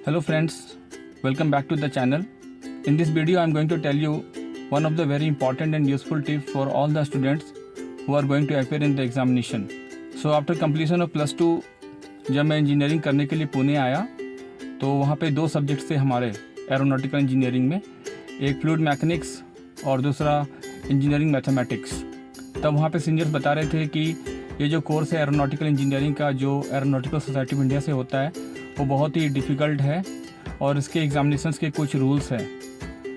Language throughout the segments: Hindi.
Hello friends, welcome back to the channel. In this video I am going to tell you one of the very important and useful tips for all the students who are going to appear in the examination. So after completion of +2 जब मैं इंजीनियरिंग करने के लिए पुणे आया तो वहाँ पे 2 सब्जेक्ट थे हमारे एरोनॉटिकल इंजीनियरिंग में, एक फ्लूइड मैकेनिक्स और दूसरा इंजीनियरिंग मैथमेटिक्स। तब वहाँ पे सीनियर्स बता रहे थे कि ये जो कोर्स है एरोनॉटिकल इंजीनियरिंग का जो एरोनॉटिकल सोसाइटी ऑफ इंडिया से होता है वो बहुत ही डिफ़िकल्ट है और इसके एग्ज़ामिनेशंस के कुछ रूल्स हैं।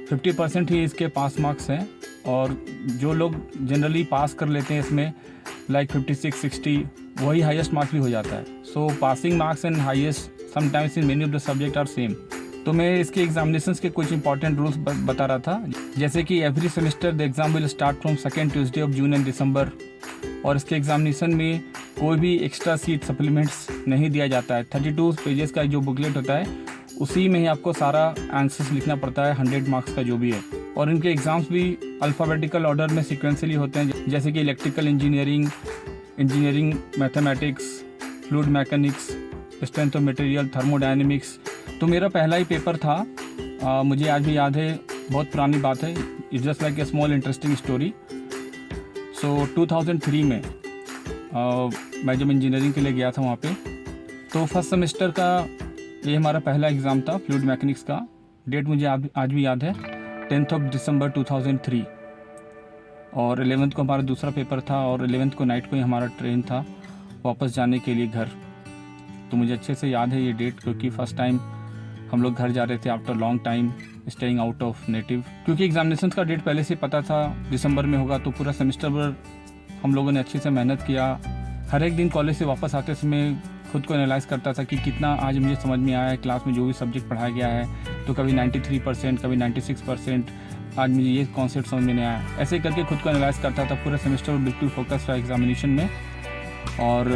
50% ही इसके पास मार्क्स हैं और जो लोग जनरली पास कर लेते हैं इसमें लाइक 56-60 वही हाईएस्ट मार्क्स भी हो जाता है। So passing marks and highest sometimes in many of the subject are same. तो मैं इसके एग्जामिनेशंस के कुछ इंपॉर्टेंट रूल्स बता रहा था, जैसे कि every semester the exam will start from second Tuesday of June and December, और इसके एग्जामिनेशन में कोई भी एक्स्ट्रा सीट सप्लीमेंट्स नहीं दिया जाता है। 32 पेजेस का जो बुकलेट होता है उसी में ही आपको सारा आंसर्स लिखना पड़ता है, 100 मार्क्स का जो भी है। और इनके एग्ज़ाम्स भी अल्फ़ाबेटिकल ऑर्डर में सिक्वेंसली होते हैं, जैसे कि electrical engineering, engineering mathematics, fluid mechanics, strength of material, thermodynamics. तो मेरा पहला ही पेपर था, मुझे आज भी याद है, बहुत पुरानी बात है, it's just like a small interesting story. So 2003 में मैं जब इंजीनियरिंग के लिए गया था वहाँ पे, तो फर्स्ट सेमेस्टर का ये हमारा पहला एग्ज़ाम था फ्लूइड मैकेनिक्स का। डेट मुझे आज भी याद है, 10 दिसंबर 2003। और 11th को हमारा दूसरा पेपर था और 11th को नाइट को ही हमारा ट्रेन था वापस जाने के लिए घर। तो मुझे अच्छे से याद है ये डेट, क्योंकि फ़र्स्ट टाइम हम लोग घर जा रहे थे after long time staying out of native. क्योंकि एग्जामिनेशन का डेट पहले से पता था दिसंबर में होगा, तो पूरा सेमेस्टर भर हम लोगों ने अच्छे से मेहनत किया। हर एक दिन कॉलेज से वापस आते समय खुद को एनालाइज करता था कि कितना आज मुझे समझ में आया है, क्लास में जो भी सब्जेक्ट पढ़ाया गया है। तो कभी 93%, कभी 96%, आज मुझे ये कॉन्सेप्ट समझ में नहीं आया। ऐसे करके खुद को एनालाइज करता था। पूरा सेमेस्टर बिल्कुल फोकस रहा एग्जामिनेशन में और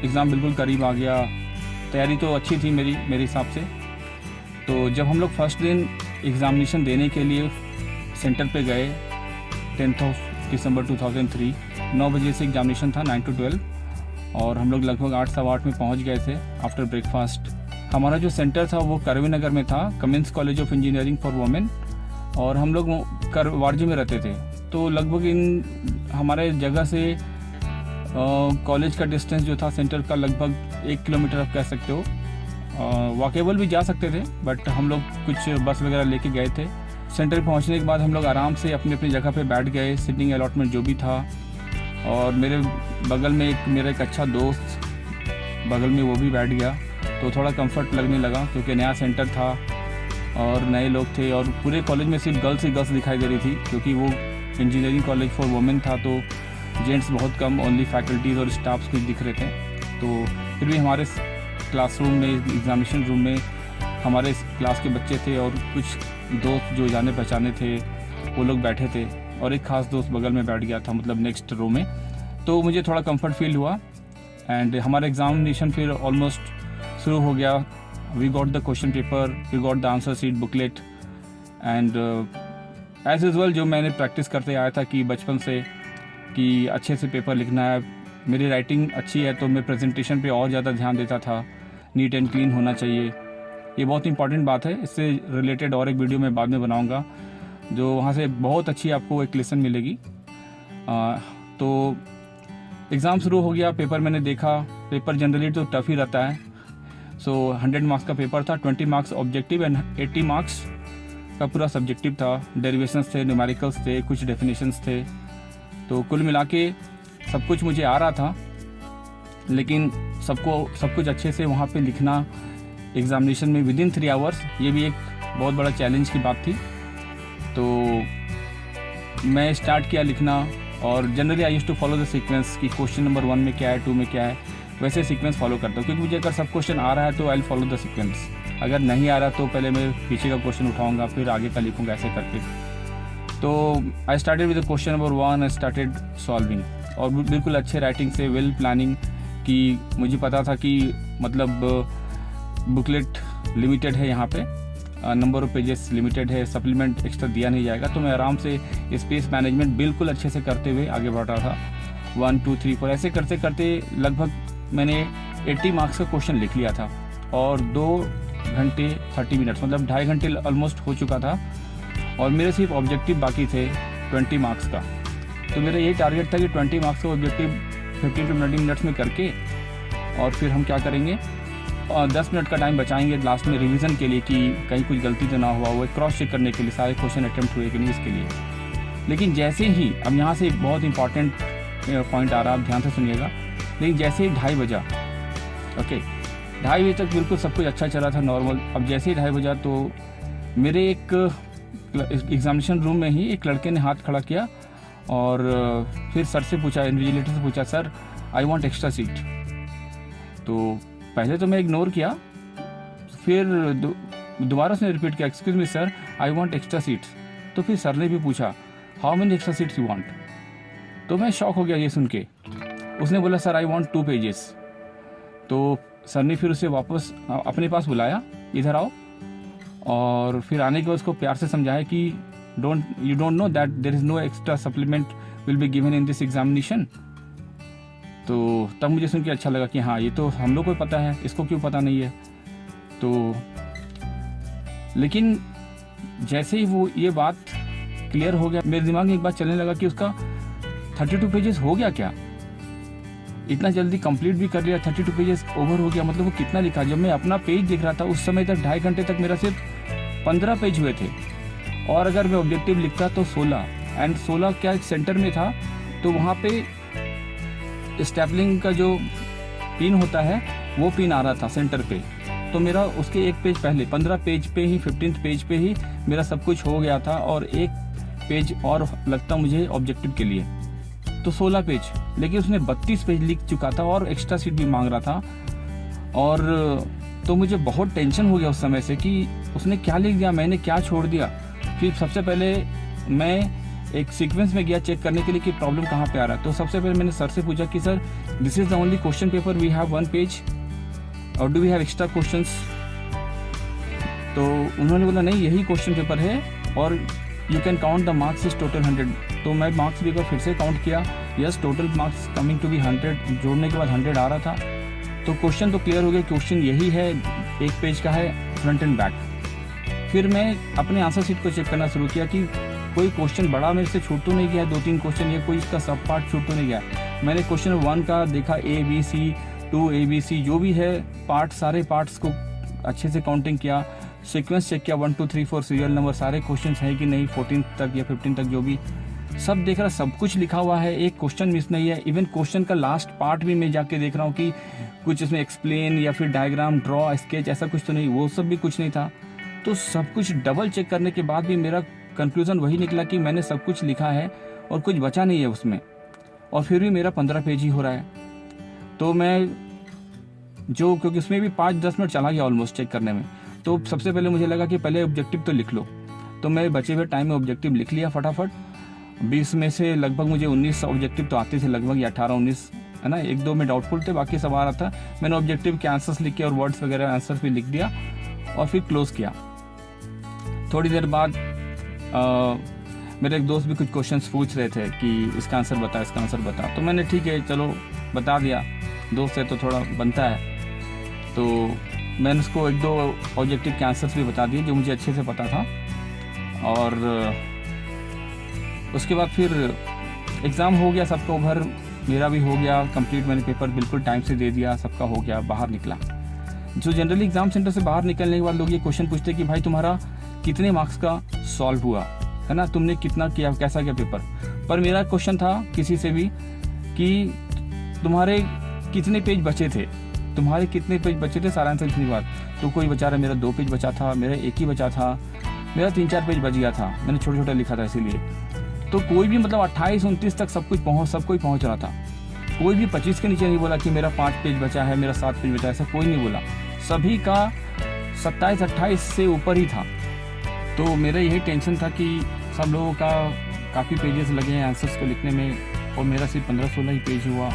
एग्ज़ाम बिल्कुल करीब आ गया। तैयारी तो अच्छी थी मेरे हिसाब से। तो जब हम लोग फर्स्ट दिन एग्ज़ामिनेशन देने के लिए सेंटर पे गए 10 दिसंबर 2003, 9 बजे से एग्जामिनेशन था, 9 to 12, और हम लोग लगभग 8 सवा 8 में पहुंच गए थे आफ्टर ब्रेकफास्ट। हमारा जो सेंटर था वो करवी नगर में था, Cummins college of engineering for women, और हम लोग वारजी में रहते थे। तो लगभग इन हमारे जगह से कॉलेज का डिस्टेंस जो था सेंटर का लगभग 1 किलोमीटर आप कह सकते हो। वॉकेबल भी जा सकते थे, बट हम लोग कुछ बस वगैरह लेके गए थे। सेंटर पहुंचने के बाद हम लोग आराम से अपनी अपनी जगह पे बैठ गए, सिटिंग अलॉटमेंट जो भी था। और मेरे बगल में मेरा एक अच्छा दोस्त बगल में वो भी बैठ गया, तो थोड़ा कंफर्ट लगने लगा, क्योंकि नया सेंटर था और नए लोग थे और पूरे कॉलेज में सिर्फ गर्ल्स ही गर्ल्स दिखाई दे रही थी, क्योंकि वो इंजीनियरिंग कॉलेज फॉर वुमेन था। तो जेंट्स बहुत कम, ओनली फैकल्टीज़ और स्टाफ्स कुछ दिख रहे थे। तो फिर भी हमारे क्लासरूम में, एग्जामिनेशन रूम में हमारे क्लास के बच्चे थे और कुछ दोस्त जो जाने पहचाने थे वो लोग बैठे थे, और एक ख़ास दोस्त बगल में बैठ गया था, मतलब नेक्स्ट रो में। तो मुझे थोड़ा कंफर्ट फील हुआ एंड हमारा एग्जामिनेशन फिर ऑलमोस्ट शुरू हो गया। We got the question paper, we got the answer sheet, booklet, and as usual जो मैंने प्रैक्टिस करते आया था कि बचपन से कि अच्छे से पेपर लिखना है। मेरी राइटिंग अच्छी है तो मैं प्रेजेंटेशन पे और ज़्यादा ध्यान देता था, नीट एंड क्लीन होना चाहिए। ये बहुत इंपॉर्टेंट बात है, इससे रिलेटेड और एक वीडियो मैं बाद में बनाऊंगा, जो वहाँ से बहुत अच्छी आपको एक लेसन मिलेगी। तो एग्ज़ाम शुरू हो गया, पेपर मैंने देखा। पेपर जनरली तो टफ ही रहता है। सो 100 मार्क्स का पेपर था, 20 मार्क्स ऑब्जेक्टिव एंड 80 मार्क्स का पूरा सब्जेक्टिव था। डेरिवेशंस थे, न्यूमेरिकल्स थे, कुछ डेफिनेशंस थे। तो कुल मिला के सब कुछ मुझे आ रहा था, लेकिन सब कुछ अच्छे से वहाँ पे लिखना एग्ज़ामिनेशन में विदिन 3 आवर्स, ये भी एक बहुत बड़ा चैलेंज की बात थी। तो मैं स्टार्ट किया लिखना, और generally I used to follow the sequence कि क्वेश्चन नंबर 1 में क्या है, 2 में क्या है, वैसे सीक्वेंस फॉलो करता हूँ। क्योंकि मुझे अगर सब क्वेश्चन आ रहा है तो I will follow the sequence, अगर नहीं आ रहा तो पहले मैं पीछे का क्वेश्चन उठाऊँगा फिर आगे का लिखूँगा, ऐसे करके। तो I started with question number 1, I started solving, और बिल्कुल अच्छे राइटिंग से, वेल प्लानिंग, कि मुझे पता था कि मतलब बुकलेट लिमिटेड है, यहाँ पे नंबर ऑफ पेजेस लिमिटेड है, सप्लीमेंट एक्स्ट्रा दिया नहीं जाएगा। तो मैं आराम से स्पेस मैनेजमेंट बिल्कुल अच्छे से करते हुए आगे बढ़ रहा था। 1 2 3 4 ऐसे करते करते लगभग मैंने 80 मार्क्स का क्वेश्चन लिख लिया था, और 2 घंटे 30 मिनट्स, मतलब 2.5 घंटे ऑलमोस्ट हो चुका था और मेरे सिर्फ ऑब्जेक्टिव बाकी थे 20 मार्क्स का। तो मेरा ये टारगेट था कि 20 मार्क्स का ऑब्जेक्टिव 15 to 20 मिनट्स में करके और फिर हम क्या करेंगे, 10 मिनट का टाइम बचाएंगे लास्ट में रिवीजन के लिए कि कहीं कुछ गलती तो ना हुआ, वो क्रॉस चेक करने के लिए सारे क्वेश्चन अटैम्प्ट हुए कि नहीं इसके लिए। लेकिन जैसे ही, अब यहाँ से बहुत इंपॉर्टेंट पॉइंट आ रहा है, आप ध्यान से सुनिएगा। लेकिन जैसे ही 2:30 बजा, ओके 2:30 बजे तक बिल्कुल सब कुछ अच्छा चला था नॉर्मल। अब जैसे ही 2:30 बजा तो मेरे एक एग्जामिनेशन रूम में ही एक लड़के ने हाथ खड़ा किया और फिर सर से पूछा, इन्विजिलेटर से पूछा, sir I want extra seat. तो पहले तो मैं इग्नोर किया, फिर दोबारा उसने रिपीट किया, excuse me sir I want extra seats. तो फिर सर ने भी पूछा, how many extra seats you want. तो मैं शॉक हो गया ये सुन के। उसने बोला सर आई वांट 2 पेजेस। तो सर ने फिर उसे वापस अपने पास बुलाया, इधर आओ, और फिर आने के बाद उसको प्यार से समझाया कि you don't know that there is no extra supplement will be given in this examination. तो तब मुझे सुन के अच्छा लगा कि हाँ ये तो हम लोग को पता है, इसको क्यों पता नहीं है। तो लेकिन जैसे ही वो ये बात क्लियर हो गया, मेरे दिमाग में एक बात चलने लगा कि उसका 32 पेजेस हो गया क्या, इतना जल्दी कंप्लीट भी कर लिया, 32 पेजेस ओवर हो गया, मतलब वो कितना लिखा। जब मैं अपना पेज देख रहा था उस समय तक 2.5 घंटे तक मेरा सिर्फ 15 पेज हुए थे, और अगर मैं ऑब्जेक्टिव लिखता तो 16, एंड 16 क्या सेंटर में था, तो वहाँ पे स्टेपलिंग का जो पिन होता है वो पिन आ रहा था सेंटर पे। तो मेरा उसके एक पेज पहले 15 पेज पे ही 15 पेज पे ही मेरा सब कुछ हो गया था, और एक पेज और लगता मुझे ऑब्जेक्टिव के लिए, तो 16 पेज। लेकिन उसने 32 पेज लिख चुका था और एक्स्ट्रा सीट भी मांग रहा था। और तो मुझे बहुत टेंशन हो गया उस समय से कि उसने क्या लिख दिया, मैंने क्या छोड़ दिया। फिर सबसे पहले मैं एक सीक्वेंस में गया चेक करने के लिए कि प्रॉब्लम कहाँ पे आ रहा है। तो सबसे पहले मैंने सर से पूछा कि sir this is the only question paper, we have 1 page और do we have extra questions. तो उन्होंने बोला नहीं यही क्वेश्चन पेपर है और you can count the marks is total 100। तो मैं मार्क्स भी फिर से काउंट किया, yes total marks coming to be 100, जोड़ने के बाद 100 आ रहा था। तो क्वेश्चन तो क्लियर हो गया, क्वेश्चन यही है, एक पेज का है, फ्रंट एंड बैक। फिर मैं अपने आंसर शीट को चेक करना शुरू किया कि कोई क्वेश्चन बड़ा मेरे से छूट तो नहीं गया, 2-3 क्वेश्चन या कोई इसका सब पार्ट छूट तो नहीं गया। मैंने क्वेश्चन 1 का देखा, ABC, 2 ABC जो भी है पार्ट, सारे पार्ट्स को अच्छे से काउंटिंग किया, सीक्वेंस चेक किया, 1 2 3 4 सीरियल नंबर सारे क्वेश्चन है कि नहीं, 14 तक या 15 तक जो भी सब देख रहा, सब कुछ लिखा हुआ है, एक क्वेश्चन मिस नहीं है। इवन क्वेश्चन का लास्ट पार्ट भी मैं जाके देख रहा हूँ कि कुछ इसमें एक्सप्लेन या फिर डायग्राम, ड्रॉ, स्केच ऐसा कुछ तो नहीं, वो सब भी कुछ नहीं था। तो सब कुछ डबल चेक करने के बाद भी मेरा कंक्लूजन वही निकला कि मैंने सब कुछ लिखा है और कुछ बचा नहीं है उसमें, और फिर भी मेरा 15 पेज ही हो रहा है। तो मैं जो, क्योंकि उसमें भी 5-10 मिनट चला गया ऑलमोस्ट चेक करने में, तो सबसे पहले मुझे लगा कि पहले ऑब्जेक्टिव तो लिख लो। तो मैं बचे हुए टाइम में ऑब्जेक्टिव लिख लिया फटाफट। 20 में से लगभग मुझे 19 ऑब्जेक्टिव तो आते थे, लगभग, या 18-19 है ना, 1-2 में डाउटफुल थे, बाकी सब आ रहा था। मैंने ऑब्जेक्टिव के आंसर्स लिखे और वर्ड्स वगैरह आंसर्स भी लिख दिया और फिर क्लोज किया। थोड़ी देर बाद मेरे एक दोस्त भी कुछ क्वेश्चंस पूछ रहे थे कि इसका आंसर बता, इसका आंसर बता। तो मैंने ठीक है चलो बता दिया, दोस्त है तो थोड़ा बनता है। तो मैंने उसको 1-2 ऑब्जेक्टिव के आंसर्स भी बता दिए जो मुझे अच्छे से पता था। और उसके बाद फिर एग्ज़ाम हो गया, सबका ओवर, मेरा भी हो गया कंप्लीट। मैंने पेपर बिल्कुल टाइम से दे दिया, सबका हो गया, बाहर निकला। जो जनरली एग्ज़ाम सेंटर से बाहर निकलने के बाद लोग ये क्वेश्चन पूछते कि भाई तुम्हारा कितने मार्क्स का सॉल्व हुआ है ना, तुमने कितना किया, कैसा किया पेपर। पर मेरा क्वेश्चन था किसी से भी कि तुम्हारे कितने पेज बचे थे, तुम्हारे कितने पेज बचे थे, सारा आंसर लिखने के बाद। तो कोई बेचारा, मेरा 2 पेज बचा था, मेरा 1 ही बचा था, मेरा 3-4 पेज बच गया था, मैंने छोटा छोटा लिखा था इसीलिए। तो कोई भी मतलब 28-29 तक सब कोई पहुँच रहा था। कोई भी 25 के नीचे नहीं बोला कि मेरा 5 पेज बचा है, मेरा 7 पेज बचा है, ऐसा कोई नहीं बोला। सभी का 27-28 से ऊपर ही था। तो मेरा यही टेंशन था कि सब लोगों का काफ़ी पेजेस लगे हैं आंसर्स को लिखने में और मेरा सिर्फ 15-16 ही पेज हुआ।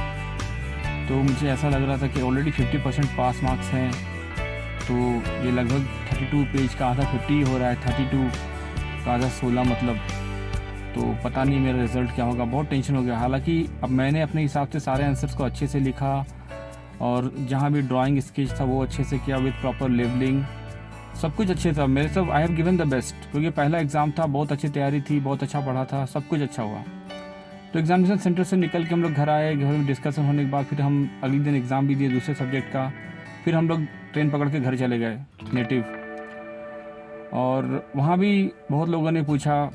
तो मुझे ऐसा लग रहा था कि ऑलरेडी 50% पास मार्क्स हैं, तो ये लगभग 32 पेज का आधा 50 हो रहा है, 32 का आधा 16 मतलब। तो पता नहीं मेरा रिज़ल्ट क्या होगा, बहुत टेंशन हो गया। हालांकि अब मैंने अपने हिसाब से सारे आंसर्स को अच्छे से लिखा और जहाँ भी ड्राइंग स्केच था वो अच्छे से किया विद प्रॉपर लेबलिंग, सब कुछ अच्छे था मेरे सब। I have given the best, क्योंकि पहला एग्ज़ाम था, बहुत अच्छी तैयारी थी, बहुत अच्छा पढ़ा था, सब कुछ अच्छा हुआ। तो एग्जामिनेशन सेंटर से निकल के हम लोग घर आए। घर में डिस्कशन होने के बाद फिर हम अगले दिन एग्ज़ाम भी दिए दूसरे सब्जेक्ट का। फिर हम लोग ट्रेन पकड़ के घर चले गए नेटिव। और वहाँ भी बहुत लोगों ने पूछा,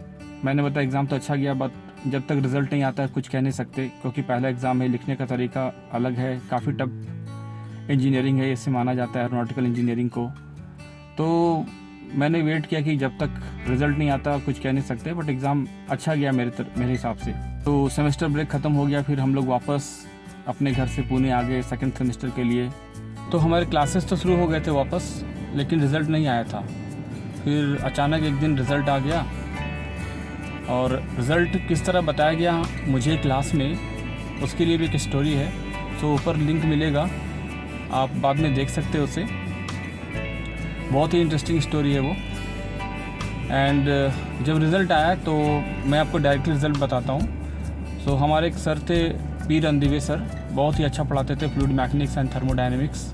मैंने बताया एग्ज़ाम तो अच्छा गया, बट जब तक रिज़ल्ट नहीं आता कुछ कह नहीं सकते, क्योंकि पहला एग्ज़ाम है, लिखने का तरीका अलग है, काफ़ी टफ इंजीनियरिंग है, इससे माना जाता है एरोनॉटिकल इंजीनियरिंग को। तो मैंने वेट किया कि जब तक रिज़ल्ट नहीं आता कुछ कह नहीं सकते, बट एग्ज़ाम अच्छा गया मेरे हिसाब से। तो सेमेस्टर ब्रेक ख़त्म हो गया, फिर हम लोग वापस अपने घर से पुणे आ गए सेकेंड सेमेस्टर के लिए। तो हमारे क्लासेस तो शुरू हो गए थे वापस, लेकिन रिज़ल्ट नहीं आया था। फिर अचानक एक दिन रिज़ल्ट आ गया, और रिज़ल्ट किस तरह बताया गया मुझे क्लास में, उसके लिए भी एक स्टोरी है। तो ऊपर लिंक मिलेगा, आप बाद में देख सकते हो उसे। बहुत ही इंटरेस्टिंग स्टोरी है वो। एंड जब रिज़ल्ट आया तो मैं आपको डायरेक्टली रिज़ल्ट बताता हूँ। सो हमारे एक सर थे, पी रणदीवे सर, बहुत ही अच्छा पढ़ाते थे, फ्लूइड मैकेनिक्स एंड थर्मोडायनेमिक्स।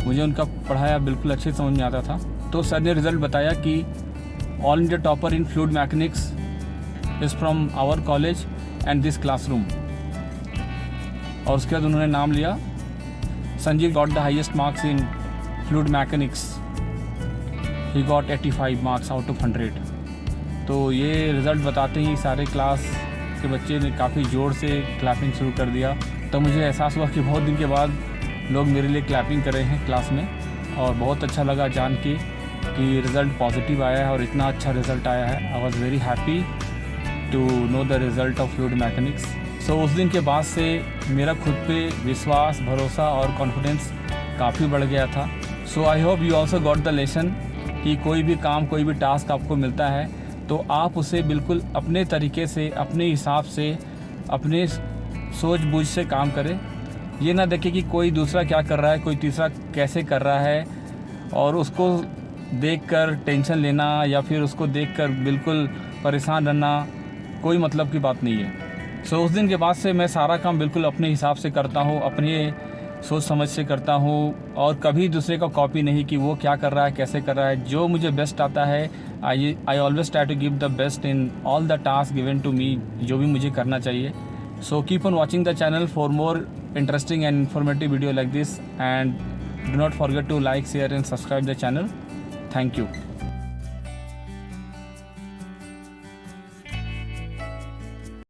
मुझे उनका पढ़ाया बिल्कुल अच्छे समझ में आता था। तो सर ने रिज़ल्ट बताया कि all India topper in fluid mechanics is from our college and this classroom. और उसके बाद उन्होंने नाम लिया, Sanjeev got the highest marks in fluid mechanics, he got 85 marks out of 100। तो ये रिज़ल्ट बताते ही सारे क्लास के बच्चे ने काफ़ी ज़ोर से क्लैपिंग शुरू कर दिया। तो मुझे एहसास हुआ कि बहुत दिन के बाद लोग मेरे लिए क्लैपिंग कर रहे हैं क्लास में, और बहुत अच्छा लगा जान के कि रिज़ल्ट पॉजिटिव आया है और इतना अच्छा रिज़ल्ट आया है। I was very happy to know the result of fluid mechanics. So उस दिन के बाद से मेरा खुद पे विश्वास, भरोसा और कॉन्फिडेंस काफ़ी बढ़ गया था। So I hope you also got the lesson कि कोई भी काम, कोई भी टास्क आपको मिलता है तो आप उसे बिल्कुल अपने तरीके से, अपने हिसाब से, अपने सोच बूझ से काम करें। ये ना देखें कि कोई दूसरा क्या कर रहा है, कोई तीसरा कैसे कर रहा है, और उसको देखकर टेंशन लेना या फिर उसको देखकर बिल्कुल परेशान रहना कोई मतलब की बात नहीं है। सो उस दिन के बाद से मैं सारा काम बिल्कुल अपने हिसाब से करता हूँ, अपने सोच समझ से करता हूँ, और कभी दूसरे का कॉपी नहीं कि वो क्या कर रहा है, कैसे कर रहा है। जो मुझे बेस्ट आता है, I always try to give the best in all the task given to me, जो भी मुझे करना चाहिए। So keep on watching the channel for more interesting and informative video like this, and do not forget to like, share and subscribe the channel. Thank you.